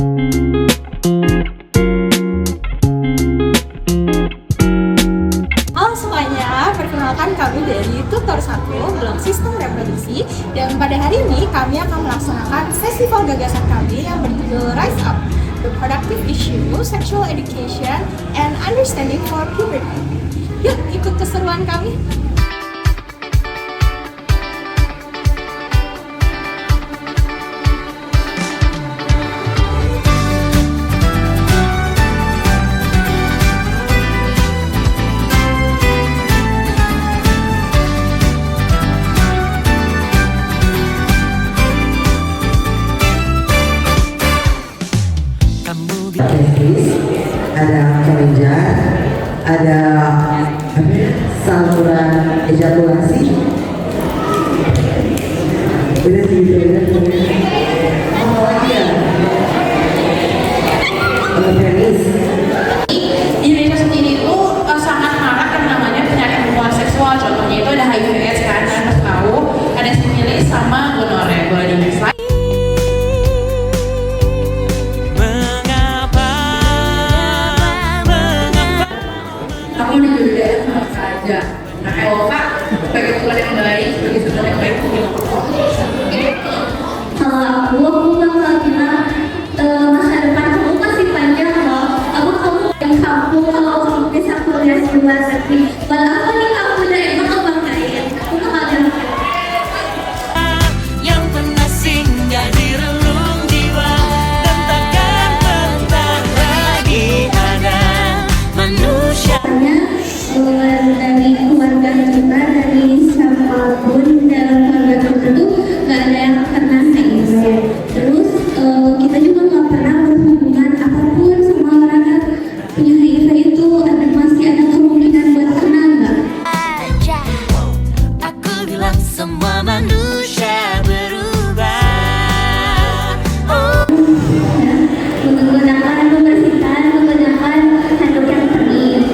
Halo semuanya, perkenalkan kami dari Tutor 1 Blok Sistem Reproduksi, dan pada hari ini kami akan melaksanakan festival gagasan kami yang berjudul Rise Up, The Productive Issue, Sexual Education, and Understanding for Puberty. Yuk ikut keseruan kami! Ada kemeja, ada saluran ejakulasi, benar gitu ya. Oh iya, penis. Di Indonesia sendiri itu sangat marak yang namanya penyakit hubungan seksual. Contohnya itu ada HIV/AIDS kan, kalian pasti tahu. Ada sifilis sama gonorrea. Boleh di next slide. Aku menunjukkan sama saja. Nah, Eloka sebagai Tuhan yang baik, sebagai saudara yang baik, Kalau aku bakal bilang masa depan kamu masih panjang loh. Kamu yang kamu kalau kamu bisa kuliah di luar negeri. Walaupun nih kamu udah emang ngebanggain, aku bakal bilang yang pernah singgah di relung jiwa dan takkan pernah lagi ada manusia. dari keluarga kita, dari siapapun dalam keluarga kita tuh gak ada yang pernah HIV. Terus kita juga gak pernah berhubungan apapun sama orang yang punya HIV itu. Masih ada kemungkinan buat kena nggak? Aku bilang semua manusia berubah. Menggunakan membersihkan, menggunakan handuk yang bersih.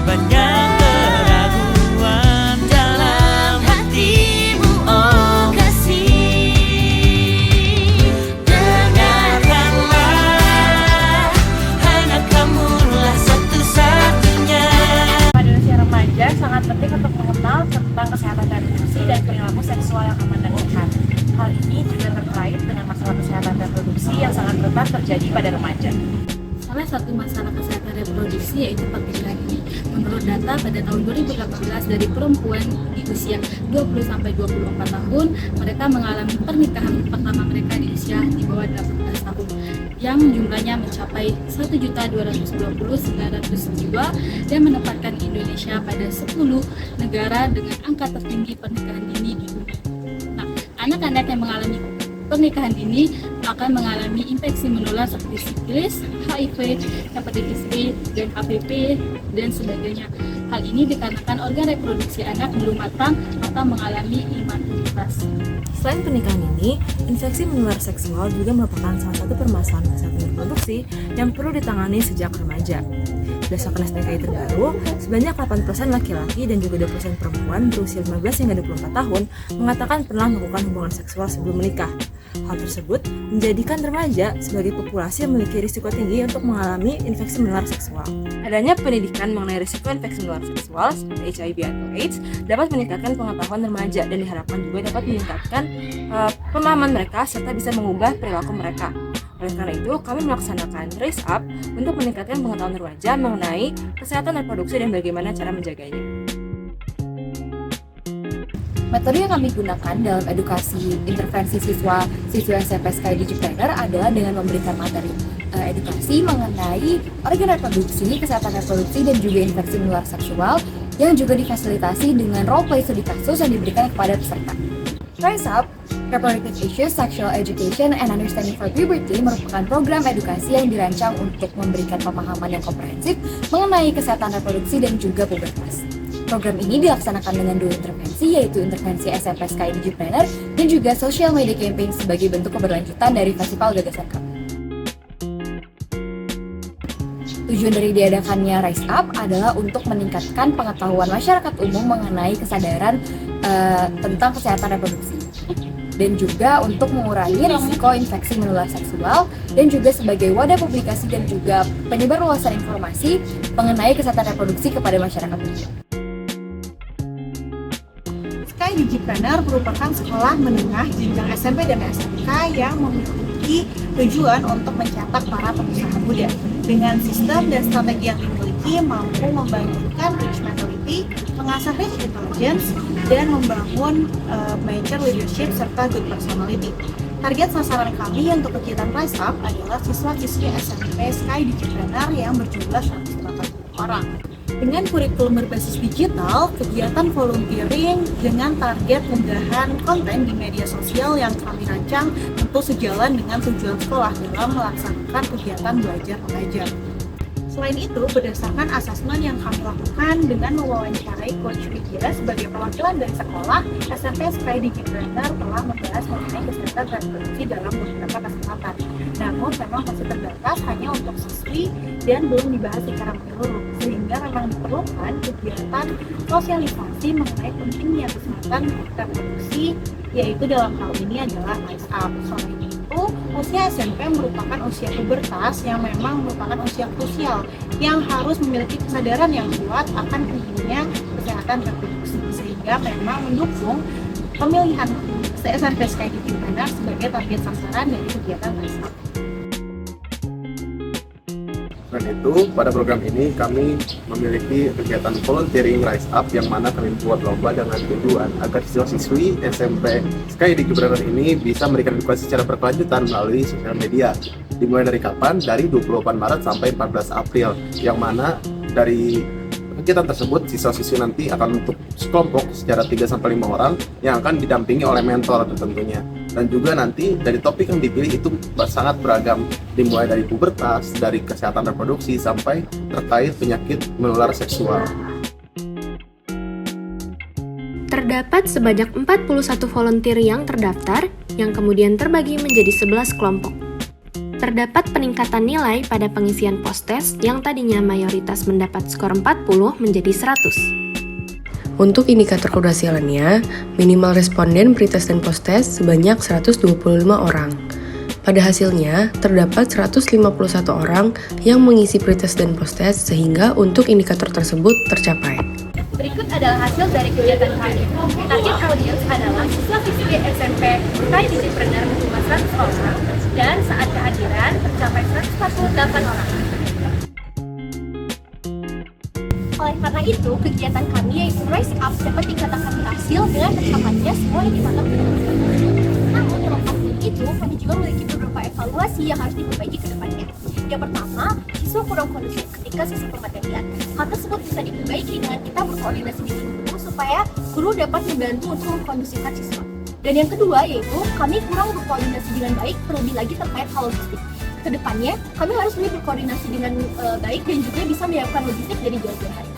Banyak keraguan dalam hatimu, oh kasih. Dengarkanlah, hanya kamulah satu-satunya. pada usia remaja sangat penting untuk mengenal tentang kesehatan reproduksi dan perilaku seksual yang aman dan sehat. Hal ini juga terkait dengan masalah kesehatan reproduksi yang sangat rentan terjadi pada remaja. Salah satu masalah kesehatan reproduksi yaitu pernikahan dini. Menurut data pada tahun 2018 dari perempuan di usia 20-24 tahun, mereka mengalami pernikahan pertama mereka di usia di bawah 18 tahun yang jumlahnya mencapai 1.220.900 jiwa dan menempatkan Indonesia pada 10 negara dengan angka tertinggi pernikahan dini di dunia. Nah, anak-anak yang mengalami pernikahan dini akan mengalami infeksi menular seperti sifilis, HIV, hepatitis B, dan HPV, dan sebagainya. Hal ini dikarenakan organ reproduksi anak belum matang atau mengalami imaturitas. Selain pernikahan dini, infeksi menular seksual juga merupakan salah satu permasalahan kesehatan reproduksi yang perlu ditangani sejak remaja. Berdasarkan SPKI terbaru, sebanyak 8% laki-laki dan juga 2% perempuan berusia 15 hingga 24 tahun mengatakan pernah melakukan hubungan seksual sebelum menikah. Hal tersebut menjadikan remaja sebagai populasi yang memiliki risiko tinggi untuk mengalami infeksi menular seksual. Adanya pendidikan mengenai risiko infeksi menular seksual seperti HIV atau AIDS dapat meningkatkan pengetahuan remaja dan diharapkan juga dapat meningkatkan pemahaman mereka serta bisa mengubah perilaku mereka. Oleh karena itu, kami melaksanakan Rise Up untuk meningkatkan pengetahuan remaja mengenai kesehatan reproduksi dan bagaimana cara menjaganya. Metode yang kami gunakan dalam edukasi intervensi siswa SMP SKI Digipreneur adalah dengan memberikan materi edukasi mengenai organ reproduksi, kesehatan reproduksi, dan juga infeksi menular seksual yang juga difasilitasi dengan role play studi kasus yang diberikan kepada peserta. Rise Up, Reproductive Issues, Sexual Education, and Understanding for Puberty merupakan program edukasi yang dirancang untuk memberikan pemahaman yang komprehensif mengenai kesehatan reproduksi dan juga pubertas. Program ini dilaksanakan dengan dua intervensi, yaitu intervensi SMP SKI Digipreneur dan juga social media campaign sebagai bentuk keberlanjutan dari festival gagasan kami. Tujuan dari diadakannya Rise Up adalah untuk meningkatkan pengetahuan masyarakat umum mengenai kesadaran tentang kesehatan reproduksi. dan juga untuk mengurangi risiko infeksi menular seksual, dan juga sebagai wadah publikasi dan juga penyebar luasan informasi mengenai kesehatan reproduksi kepada masyarakat umum. Sky Digipreneur merupakan sekolah menengah jenjang SMP dan SMK yang memiliki tujuan untuk mencetak para pengusaha muda. Dengan sistem dan strategi yang dimiliki, mampu membangkitkan rich mentality, mengasah rich intelligence, dan membangun mature leadership serta good personality. Target sasaran kami untuk kegiatan Rise Up adalah siswa-siswi SMP Sky Digipreneur yang berjumlah 180 orang. Dengan kurikulum berbasis digital, kegiatan volunteering dengan target unggahan konten di media sosial yang kami rancang tentu sejalan dengan tujuan sekolah dalam melaksanakan kegiatan belajar mengajar. Selain itu, berdasarkan asesmen yang kami lakukan dengan mewawancarai Coach Widya sebagai perwakilan dari sekolah, SMP Sky Digipreneur telah membahas mengenai kesehatan reproduksi dalam beberapa kesempatan. Namun memang masih terbatas hanya untuk siswi dan belum dibahas secara menyeluruh, sehingga memang diperlukan kegiatan sosialisasi mengenai pentingnya kesehatan reproduksi, yaitu dalam hal ini adalah Rise Up. Selain itu, usia SMP merupakan usia pubertas yang memang merupakan usia krusial yang harus memiliki kesadaran yang kuat akan pentingnya kesehatan reproduksi, sehingga memang mendukung pemilihan SMP Sky Digipreneur sebagai target sasaran dari kegiatan Rise Up. Selain itu, pada program ini kami memiliki kegiatan volunteering Rise Up yang mana kami buat lomba dengan tujuan agar siswa-siswi SMP Sky Digipreneur ini bisa memberikan edukasi secara berkelanjutan melalui sosial media. Dimulai dari kapan? Dari 28 Maret sampai 14 April, yang mana dari kegiatan tersebut siswa-siswi nanti akan bentuk sekelompok secara 3-5 orang yang akan didampingi oleh mentor tentunya. Dan juga nanti dari topik yang dipilih itu sangat beragam, dimulai dari pubertas, dari kesehatan reproduksi, sampai terkait penyakit menular seksual. Terdapat sebanyak 41 volunteer yang terdaftar, yang kemudian terbagi menjadi 11 kelompok. Terdapat peningkatan nilai pada pengisian post-test yang tadinya mayoritas mendapat skor 40 menjadi 100. Untuk indikator keberhasilannya, minimal responden pretest dan post-test sebanyak 125 orang. Pada hasilnya, terdapat 151 orang yang mengisi pretest dan post-test sehingga untuk indikator tersebut tercapai. Berikut adalah hasil dari kegiatan kami. Target audiens adalah siswa-siswi SMP Sky Digipreneur berjumlah 100 orang dan saat kehadiran tercapai 148 orang. Oleh karena itu, kegiatan kami yaitu Rise Up dapat dikatakan berhasil dengan tercapainya semua indikator keberhasilan. Namun, terlepas dari itu, kami juga memiliki beberapa evaluasi yang harus diperbaiki ke depannya. Yang pertama, siswa kurang kondusif ketika sesi pematerian. Hal tersebut bisa diperbaiki dengan kita berkoordinasi dengan guru supaya guru dapat membantu untuk mengkondusifkan siswa. Dan yang kedua yaitu kami kurang berkoordinasi dengan baik, terlebih lagi terkait hal logistik. Kedepannya, kami harus lebih berkoordinasi dengan baik dan juga bisa menyiapkan logistik dari jauh-jauh hari.